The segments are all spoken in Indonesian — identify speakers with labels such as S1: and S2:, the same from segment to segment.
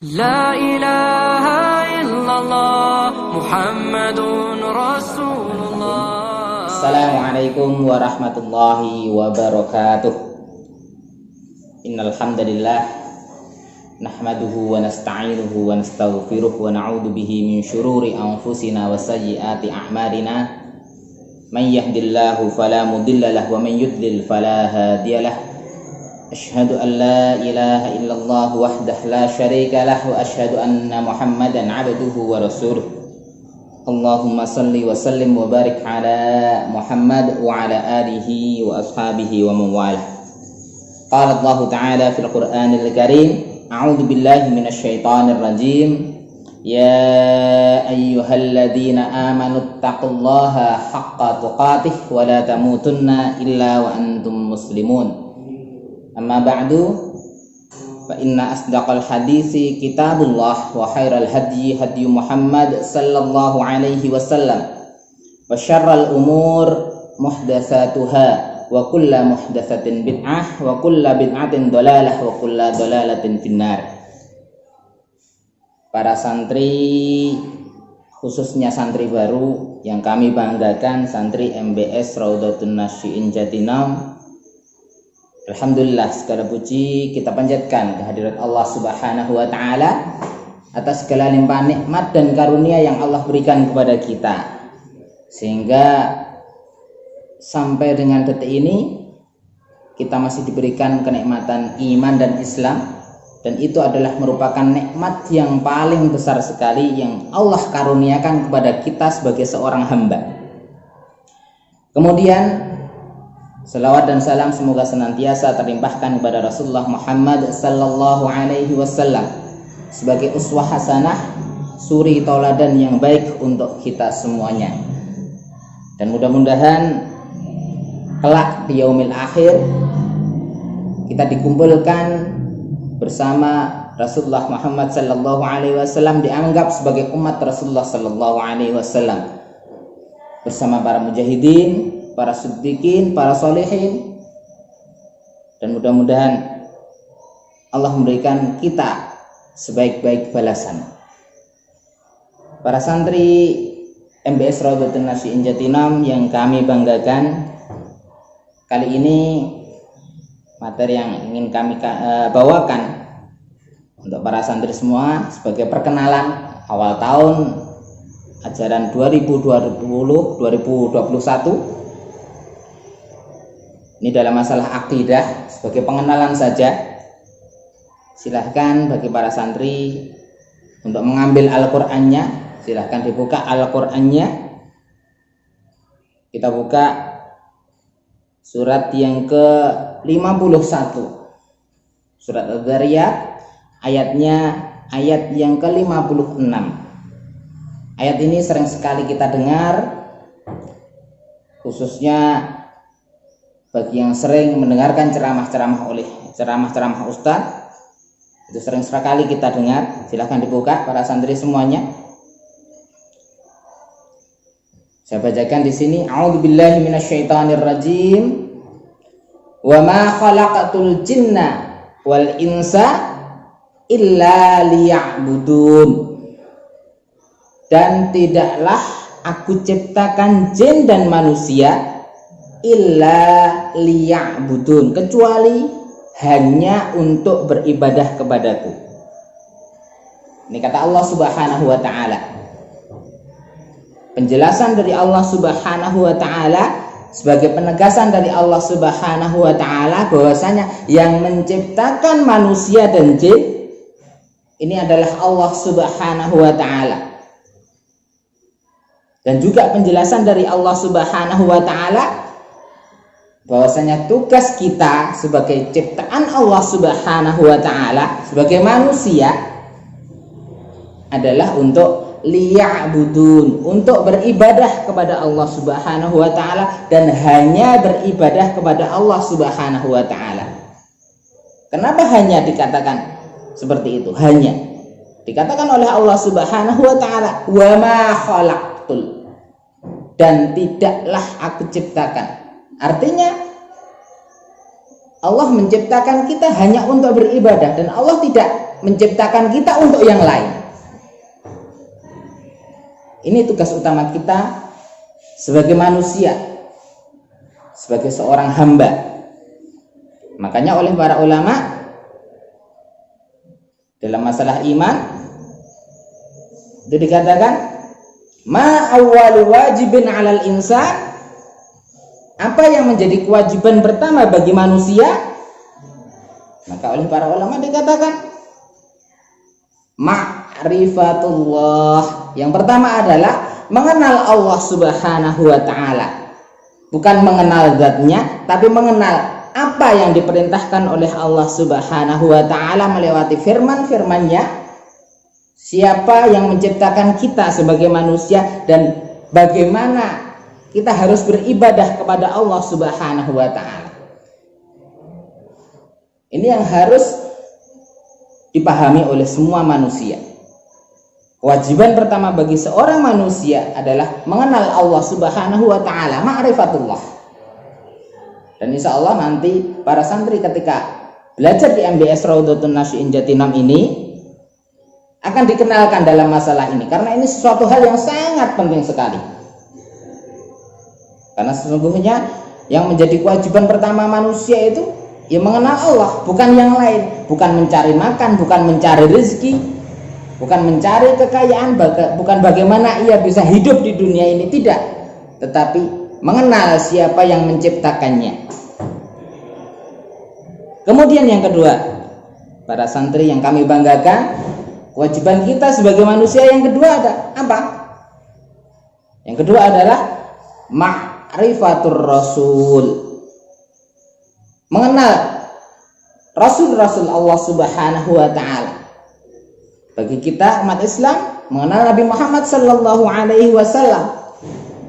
S1: لا إله إلا الله محمد رسول الله.
S2: Assalamualaikum warahmatullahi wabarakatuh. Innal hamdalillah nahmaduhu wa nasta'inuhu wa nastaghfiruh wa na'udzu bihi min syururi anfusina wa sayyiati a'malina. May yahdihillahu fala mudilla lahu wa man yudlil fala hadiyalah. Asyhadu an la ilaha illallah wahdahu la syarika lah wa asyhadu anna Muhammadan 'abduhu wa rasuluh. Allahumma salli wa sallim wa barik ala Muhammad wa ala alihi wa ashabihi wa man walah. Qala Allah Ta'ala fil Qur'anil Karim, a'udzu billahi minasy syaithanir rajim. Ya ayyuhalladzina amanu taqullaha haqqa tuqatih wa la tamutunna illa wa antum muslimun. Amma ba'du, fa inna asdaqal hadisi kitabullah wa khairal hadyi hadyu Muhammad sallallahu alaihi wasallam wa syarral umur muhdatsatuha wa kullu muhdatsatin bid'ah wa kullu bid'atin dhalalah wa kullu dhalalatin finnar. Para santri, khususnya santri baru yang kami banggakan, santri MBS Raudhatun Nasyyin Jatinam, alhamdulillah, segala puji kita panjatkan kehadirat Allah Subhanahu wa Ta'ala atas segala limpahan nikmat dan karunia yang Allah berikan kepada kita, sehingga sampai dengan detik ini kita masih diberikan kenikmatan iman dan Islam, dan itu adalah merupakan nikmat yang paling besar sekali yang Allah karuniakan kepada kita sebagai seorang hamba. Kemudian selawat dan salam semoga senantiasa terlimpahkan kepada Rasulullah Muhammad sallallahu alaihi wasallam sebagai uswah hasanah, suri tauladan yang baik untuk kita semuanya. Dan mudah-mudahan kelak di yaumil akhir kita dikumpulkan bersama Rasulullah Muhammad sallallahu alaihi wasallam, dianggap sebagai umat Rasulullah sallallahu alaihi wasallam, bersama para mujahidin, para siddiqin, para solehin, dan mudah-mudahan Allah memberikan kita sebaik-baik balasan. Para santri MBS Raudhatun Nasyyin Jatinam yang kami banggakan, kali ini materi yang ingin kami bawakan untuk para santri semua sebagai perkenalan awal tahun ajaran 2020-2021. Ini dalam masalah akidah, sebagai pengenalan saja. Silahkan bagi para santri untuk mengambil Al-Qur'annya, silahkan dibuka Al-Qur'annya. Kita buka surat yang ke-51, surat Adz-Dzariyat, ayat yang ke-56. Ayat ini sering sekali kita dengar, khususnya bagi yang sering mendengarkan ceramah-ceramah ustadz, itu sering sekali kita dengar. Silahkan dibuka para santri semuanya. Saya bacakan di sini. A'udzubillahi minasyaitonir rajim. Wa ma khalaqatul jinna wal insa illa liya'budun. Dan tidaklah aku ciptakan jin dan manusia illa liya'budun, kecuali hanya untuk beribadah kepadaku. Ini kata Allah Subhanahu wa Ta'ala. Penjelasan dari Allah Subhanahu wa Ta'ala sebagai penegasan dari Allah Subhanahu wa Ta'ala bahwasanya yang menciptakan manusia dan jin ini adalah Allah Subhanahu wa Ta'ala. Dan juga penjelasan dari Allah Subhanahu wa Ta'ala bahwasanya tugas kita sebagai ciptaan Allah Subhanahu wa Ta'ala sebagai manusia adalah untuk liya'budun, untuk beribadah kepada Allah Subhanahu wa Ta'ala, dan hanya beribadah kepada Allah Subhanahu wa Ta'ala. Kenapa hanya dikatakan seperti itu? Hanya dikatakan oleh Allah Subhanahu wa Ta'ala, wa ma khalaqtul, dan tidaklah aku ciptakan. Artinya Allah menciptakan kita hanya untuk beribadah, dan Allah tidak menciptakan kita untuk yang lain. Ini tugas utama kita sebagai manusia, sebagai seorang hamba. Makanya oleh para ulama dalam masalah iman itu dikatakan ma awwalu wajibin 'alal insan, apa yang menjadi kewajiban pertama bagi manusia, maka oleh para ulama dikatakan ma'rifatullah. Yang pertama adalah mengenal Allah Subhanahu wa ta'ala. Bukan mengenal zatnya, tapi mengenal apa yang diperintahkan oleh Allah Subhanahu wa ta'ala melewati firman-firmannya. Siapa yang menciptakan kita sebagai manusia dan bagaimana kita harus beribadah kepada Allah Subhanahu wa ta'ala. Ini yang harus dipahami oleh semua manusia. Kewajiban pertama bagi seorang manusia adalah mengenal Allah Subhanahu wa ta'ala, ma'rifatullah. Dan insya Allah nanti para santri ketika belajar di MBS Raudhatun Nasy'iin Jatinam ini akan dikenalkan dalam masalah ini, karena ini sesuatu hal yang sangat penting sekali. Karena sesungguhnya yang menjadi kewajiban pertama manusia itu ya mengenal Allah, bukan yang lain, bukan mencari makan, bukan mencari rezeki, bukan mencari kekayaan, bukan bagaimana ia bisa hidup di dunia ini, tidak, tetapi mengenal siapa yang menciptakannya. Kemudian yang kedua, para santri yang kami banggakan, kewajiban kita sebagai manusia yang kedua ada apa? Yang kedua adalah ma'rifatur rasul, mengenal rasul-rasul Allah Subhanahu wa ta'ala. Bagi kita umat Islam, mengenal Nabi Muhammad sallallahu alaihi wasallam.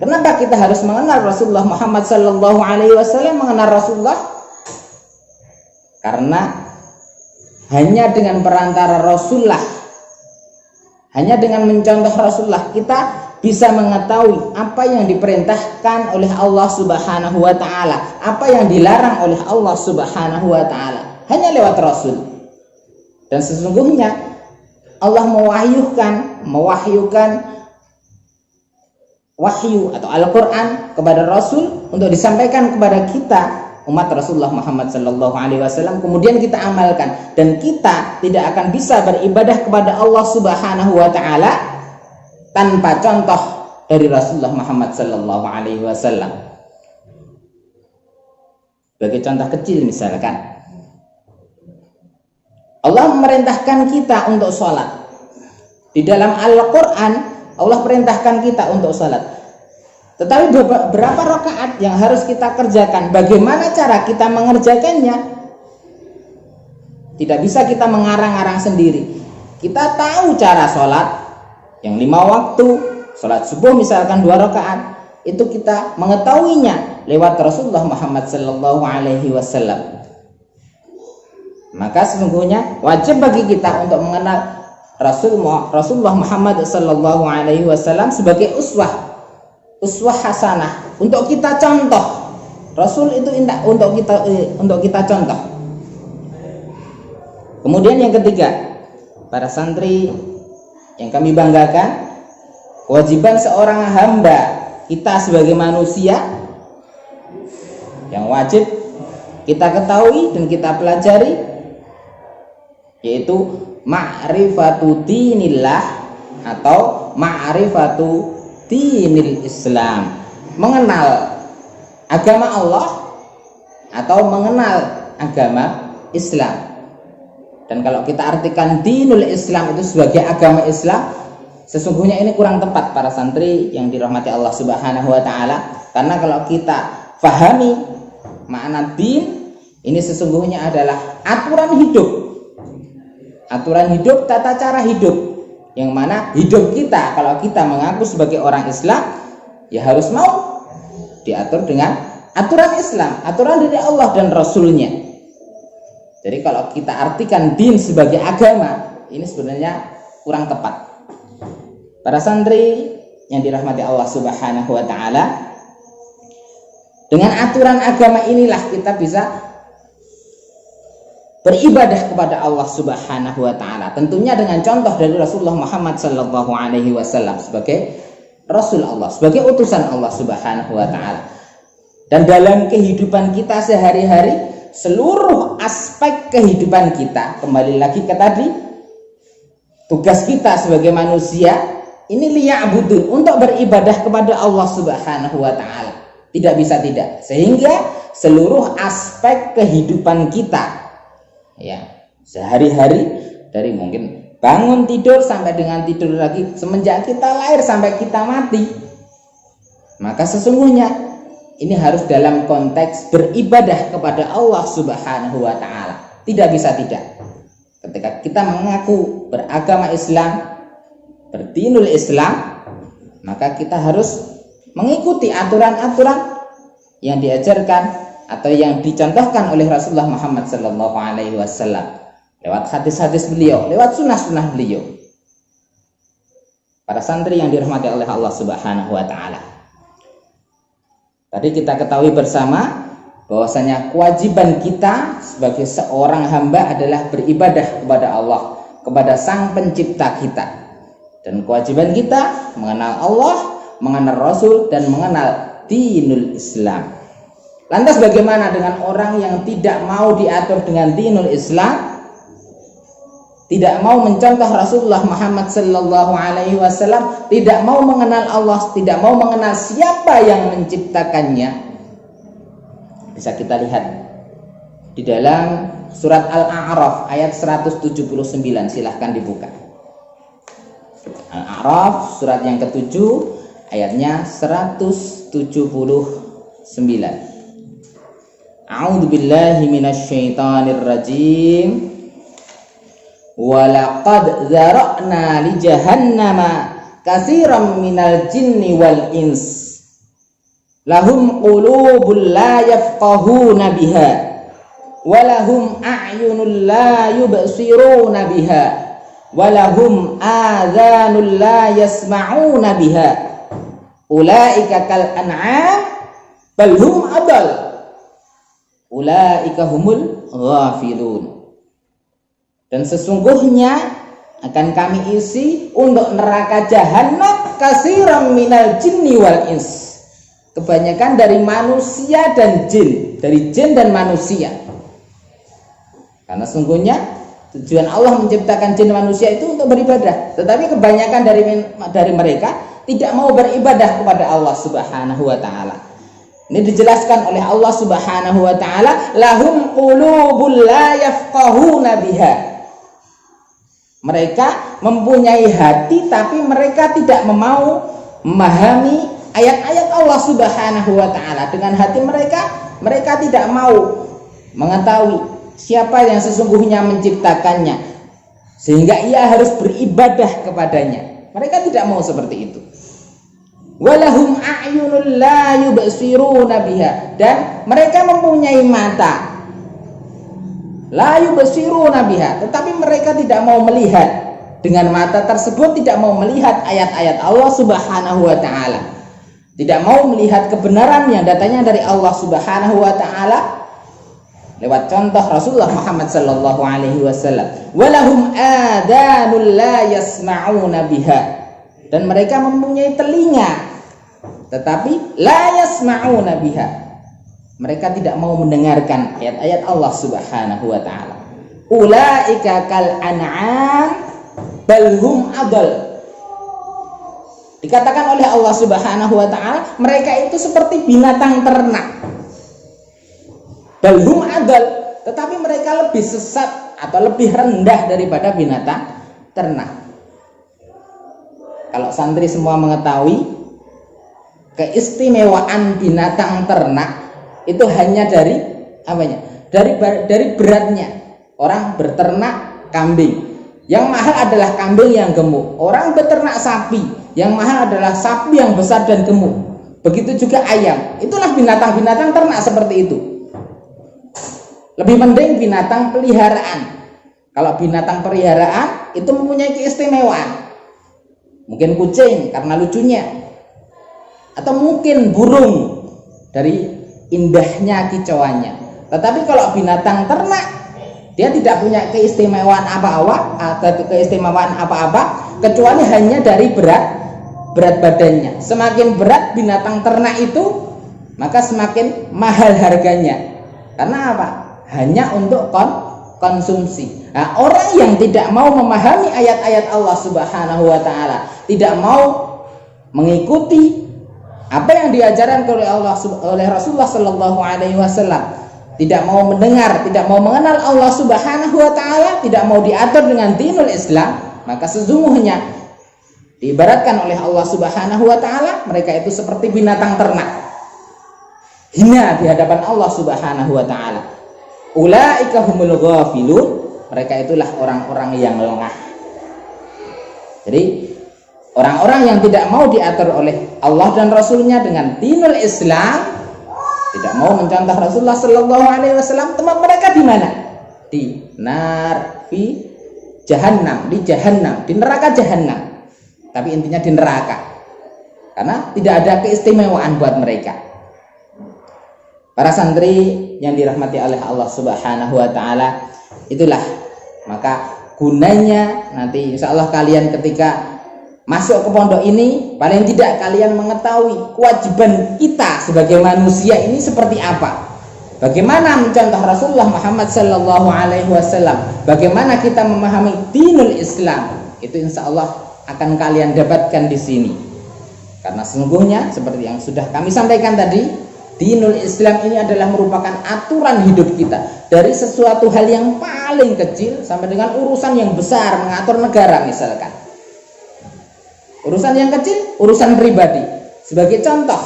S2: Kenapa kita harus mengenal Rasulullah Muhammad sallallahu alaihi wasallam, mengenal Rasulullah? Karena hanya dengan perantara Rasulullah, hanya dengan mencontoh Rasulullah, kita bisa mengetahui apa yang diperintahkan oleh Allah Subhanahu wa ta'ala, apa yang dilarang oleh Allah Subhanahu wa ta'ala, hanya lewat Rasul. Dan sesungguhnya Allah mewahyukan wahyu atau Al-Quran kepada Rasul untuk disampaikan kepada kita umat Rasulullah Muhammad sallallahu alaihi wasallam, kemudian kita amalkan, dan kita tidak akan bisa beribadah kepada Allah Subhanahu wa ta'ala tanpa contoh dari Rasulullah Muhammad sallallahu alaihi wasallam. Sebagai contoh kecil misalkan, Allah memerintahkan kita untuk sholat. Di dalam Al-Quran Allah perintahkan kita untuk sholat. Tetapi berapa rakaat yang harus kita kerjakan? Bagaimana cara kita mengerjakannya? Tidak bisa kita mengarang-arang sendiri. Kita tahu cara sholat yang 5 waktu, sholat subuh misalkan 2 rakaat, itu kita mengetahuinya lewat Rasulullah Muhammad sallallahu alaihi wasallam. Maka sesungguhnya wajib bagi kita untuk mengenal Rasulullah Muhammad sallallahu alaihi wasallam sebagai uswah hasanah, untuk kita contoh. Rasul itu untuk kita contoh. Kemudian yang ketiga, para santri yang kami banggakan, kewajiban seorang hamba kita sebagai manusia yang wajib kita ketahui dan kita pelajari, yaitu ma'rifatu dinillah atau ma'rifatu dinil Islam, mengenal agama Allah atau mengenal agama Islam. Dan kalau kita artikan dinul Islam itu sebagai agama Islam, sesungguhnya ini kurang tepat para santri yang dirahmati Allah Subhanahu wa ta'ala. Karena kalau kita pahami makna din, ini sesungguhnya adalah aturan hidup, tata cara hidup, yang mana hidup kita, kalau kita mengaku sebagai orang Islam, ya harus mau diatur dengan aturan Islam, aturan dari Allah dan Rasulnya. Jadi kalau kita artikan din sebagai agama, ini sebenarnya kurang tepat. Para santri yang dirahmati Allah Subhanahu wa ta'ala, dengan aturan agama inilah kita bisa beribadah kepada Allah Subhanahu wa taala. Tentunya dengan contoh dari Rasulullah Muhammad sallallahu alaihi wasallam sebagai Rasul Allah, sebagai utusan Allah Subhanahu wa taala. Dan dalam kehidupan kita sehari-hari, seluruh aspek kehidupan kita, kembali lagi ke tadi, tugas kita sebagai manusia ini liya'budun, untuk beribadah kepada Allah Subhanahu wa taala. Tidak bisa tidak. Sehingga seluruh aspek kehidupan kita, ya, sehari-hari, dari mungkin bangun tidur sampai dengan tidur lagi, semenjak kita lahir sampai kita mati, maka sesungguhnya ini harus dalam konteks beribadah kepada Allah Subhanahu wa taala. Tidak bisa tidak. Ketika kita mengaku beragama Islam, berdinul Islam, maka kita harus mengikuti aturan-aturan yang diajarkan atau yang dicontohkan oleh Rasulullah Muhammad sallallahu alaihi wasallam lewat hadis-hadis beliau, lewat sunnah-sunnah beliau. Para santri yang dirahmati oleh Allah Subhanahu wa taala. Tadi kita ketahui bersama bahwasanya kewajiban kita sebagai seorang hamba adalah beribadah kepada Allah, kepada Sang Pencipta kita. Dan kewajiban kita mengenal Allah, mengenal Rasul, dan mengenal dinul Islam. Lantas bagaimana dengan orang yang tidak mau diatur dengan dinul Islam, tidak mau mencontoh Rasulullah Muhammad sallallahu alaihi wasallam, tidak mau mengenal Allah, tidak mau mengenal siapa yang menciptakannya? Bisa kita lihat di dalam surat Al-A'raf ayat 179, silahkan dibuka. Al-A'raf surat yang ke-7 ayatnya 179. A'udzu billahi minasy syaithanir rajim. Wa laqad dzara'na li jahannama katsiran minal jinni wal ins lahum qulubun la yafqahuna biha wa lahum a'yunun la yubsiruna biha wa lahum adhanun la yasma'una biha ulaika kal an'am bal hum adall ulaika humul ghafilun. Dan sesungguhnya akan kami isi untuk neraka jahanam katsiran minal jinni wal ins, kebanyakan dari manusia dan jin, dari jin dan manusia. Karena sungguhnya tujuan Allah menciptakan jin dan manusia itu untuk beribadah, tetapi kebanyakan dari mereka tidak mau beribadah kepada Allah Subhanahu wa taala. Ini dijelaskan oleh Allah Subhanahu wa taala, lahum qulubul la yafqahuna biha. Mereka mempunyai hati tapi mereka tidak mau memahami ayat-ayat Allah Subhanahu wa taala. Dengan hati mereka tidak mau mengetahui siapa yang sesungguhnya menciptakannya, sehingga ia harus beribadah kepadanya. Mereka tidak mau seperti itu. Walahum a'yunul la yubsiruna biha, dan mereka mempunyai mata la yubsiruna biha, tetapi mereka tidak mau melihat. Dengan mata tersebut tidak mau melihat ayat-ayat Allah Subhanahu wa taala, tidak mau melihat kebenaran yang datangnya dari Allah Subhanahu wa taala lewat contoh Rasulullah Muhammad sallallahu alaihi wasallam. Walahum adanul la yasma'una biha, dan mereka mempunyai telinga tetapi la yasma'una biha, mereka tidak mau mendengarkan ayat-ayat Allah Subhanahu wa taala. Ulaika kal an'am bal hum adall. Dikatakan oleh Allah Subhanahu wa taala, mereka itu seperti binatang ternak. Bal hum adall, tetapi mereka lebih sesat atau lebih rendah daripada binatang ternak. Kalau santri semua mengetahui keistimewaan binatang ternak itu hanya dari apanya? Dari beratnya. Orang berternak kambing, yang mahal adalah kambing yang gemuk. Orang beternak sapi, yang mahal adalah sapi yang besar dan gemuk. Begitu juga ayam. Itulah binatang-binatang ternak seperti itu. Lebih mending binatang peliharaan. Kalau binatang peliharaan itu mempunyai keistimewaan. Mungkin kucing karena lucunya, atau mungkin burung dari indahnya kicauannya. Tetapi kalau binatang ternak Dia tidak punya keistimewaan apa-apa atau keistimewaan apa-apa kecuali hanya dari berat badannya. Semakin berat binatang ternak itu, maka semakin mahal harganya. Karena apa? Hanya untuk konsumsi. Nah, orang yang tidak mau memahami ayat-ayat Allah Subhanahu wa taala, tidak mau mengikuti apa yang diajarkan oleh Rasulullah sallallahu alaihi wasallam, tidak mau mendengar, tidak mau mengenal Allah Subhanahu wa taala, tidak mau diatur dengan dinul Islam, maka sesungguhnya diibaratkan oleh Allah Subhanahu wa taala mereka itu seperti binatang ternak. Hina di hadapan Allah Subhanahu wa taala. Ulaika humul ghafilun, mereka itulah orang-orang yang lengah. Jadi orang-orang yang tidak mau diatur oleh Allah dan Rasulnya dengan dinul Islam, tidak mau mencontoh Rasulullah Sallallahu Alaihi Wasallam, tempat mereka di mana? Di jahannam, di neraka jahannam. Tapi intinya di neraka, karena tidak ada keistimewaan buat mereka. Para santri yang dirahmati oleh Allah Subhanahu Wa Taala, itulah maka gunanya nanti insya Allah kalian ketika masuk ke pondok ini, paling tidak kalian mengetahui kewajiban kita sebagai manusia ini seperti apa. Bagaimana mencontoh Rasulullah Muhammad Sallallahu Alaihi Wasallam, bagaimana kita memahami dinul Islam, itu insya Allah akan kalian dapatkan di sini. Karena sesungguhnya seperti yang sudah kami sampaikan tadi, dinul Islam ini adalah merupakan aturan hidup kita, dari sesuatu hal yang paling kecil sampai dengan urusan yang besar, mengatur negara misalkan. Urusan yang kecil, urusan pribadi. Sebagai contoh,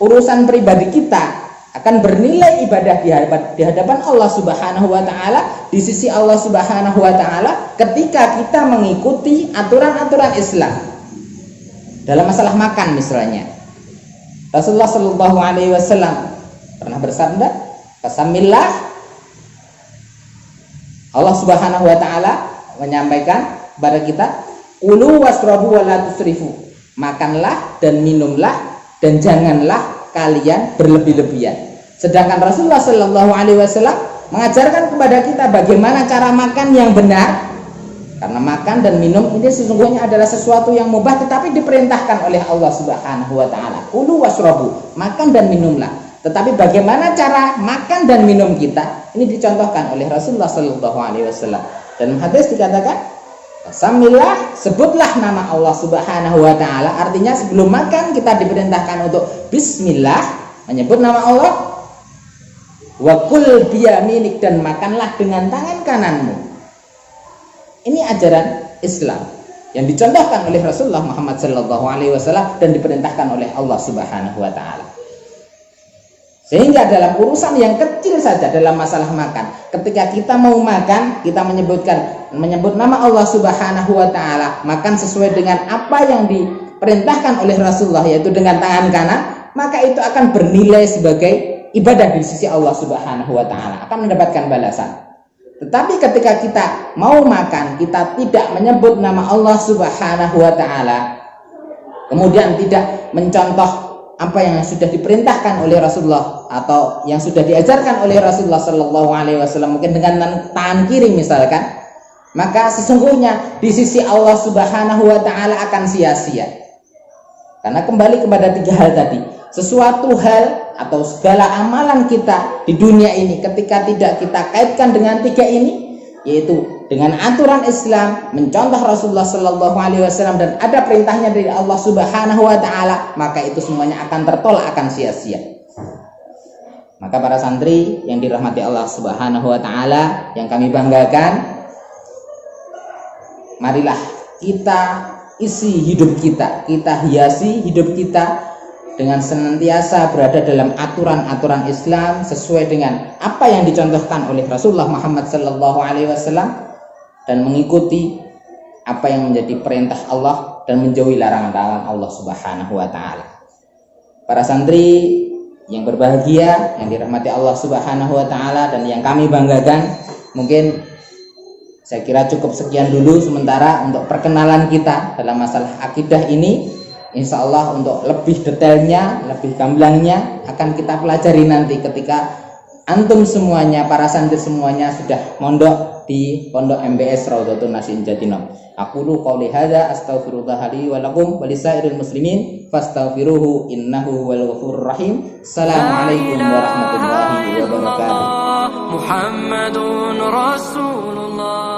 S2: urusan pribadi kita akan bernilai ibadah di hadapan Allah Subhanahu wa taala, di sisi Allah Subhanahu wa taala ketika kita mengikuti aturan-aturan Islam. Dalam masalah makan misalnya, Rasulullah Shallallahu alaihi wasallam pernah bersabda, "Qasamillah." Allah Subhanahu wa taala menyampaikan kepada kita, "Kulu wasrabu wa la tusrifu." Makanlah dan minumlah dan janganlah kalian berlebih-lebihan. Sedangkan Rasulullah Shallallahu alaihi wasallam mengajarkan kepada kita bagaimana cara makan yang benar. Karena makan dan minum ini sesungguhnya adalah sesuatu yang mubah, tetapi diperintahkan oleh Allah Subhanahu wa taala. Kulu wasrabu, makan dan minumlah. Tetapi bagaimana cara makan dan minum kita, ini dicontohkan oleh Rasulullah Shallallahu alaihi wasallam. Dalam hadis dikatakan, "Samillah," sebutlah nama Allah Subhanahu wa taala. Artinya sebelum makan kita diperintahkan untuk bismillah, menyebut nama Allah. Wa kul biyaminik, dan makanlah dengan tangan kananmu. Ini ajaran Islam yang dicontohkan oleh Rasulullah Muhammad sallallahu alaihi wasallam dan diperintahkan oleh Allah Subhanahu wa taala. Sehingga dalam urusan yang kecil saja, dalam masalah makan, ketika kita mau makan, kita menyebut nama Allah Subhanahu wa taala, makan sesuai dengan apa yang diperintahkan oleh Rasulullah, yaitu dengan tangan kanan, maka itu akan bernilai sebagai ibadah di sisi Allah Subhanahu wa taala, akan mendapatkan balasan. Tetapi ketika kita mau makan, kita tidak menyebut nama Allah Subhanahu wa taala, kemudian tidak mencontoh apa yang sudah diperintahkan oleh Rasulullah atau yang sudah diajarkan oleh Rasulullah Sallallahu Alaihi Wasallam, mungkin dengan tangan kiri misalkan, maka sesungguhnya di sisi Allah Subhanahu Wa Taala akan sia-sia. Karena kembali kepada tiga hal tadi, sesuatu hal atau segala amalan kita di dunia ini ketika tidak kita kaitkan dengan tiga ini, yaitu dengan aturan Islam, mencontoh Rasulullah Sallallahu Alaihi Wasallam, dan ada perintahnya dari Allah Subhanahu Wa Taala, maka itu semuanya akan tertolak, akan sia-sia. Maka para santri yang dirahmati Allah Subhanahu Wa Taala, yang kami banggakan, marilah kita isi hidup kita, kita hiasi hidup kita dengan senantiasa berada dalam aturan-aturan Islam sesuai dengan apa yang dicontohkan oleh Rasulullah Muhammad Sallallahu Alaihi Wasallam, dan mengikuti apa yang menjadi perintah Allah dan menjauhi larangan-larangan Allah Subhanahu Wa Taala. Para santri yang berbahagia, yang dirahmati Allah Subhanahu Wa Taala dan yang kami banggakan, mungkin saya kira cukup sekian dulu sementara untuk perkenalan kita dalam masalah akidah ini. Insya Allah untuk lebih detailnya, lebih gamblangnya akan kita pelajari nanti ketika antum semuanya, para santri semuanya sudah mondok di Pondok MBS Raudhatun Nasihin Jatinong. Aqulu qouli hadza astaghfirullah li wa lakum wa lisairil muslimin fastaghfiruhu innahu huwal ghafurur rahim. Assalamualaikum warahmatullahi wabarakatuh.
S1: Muhammadun Rasulullah.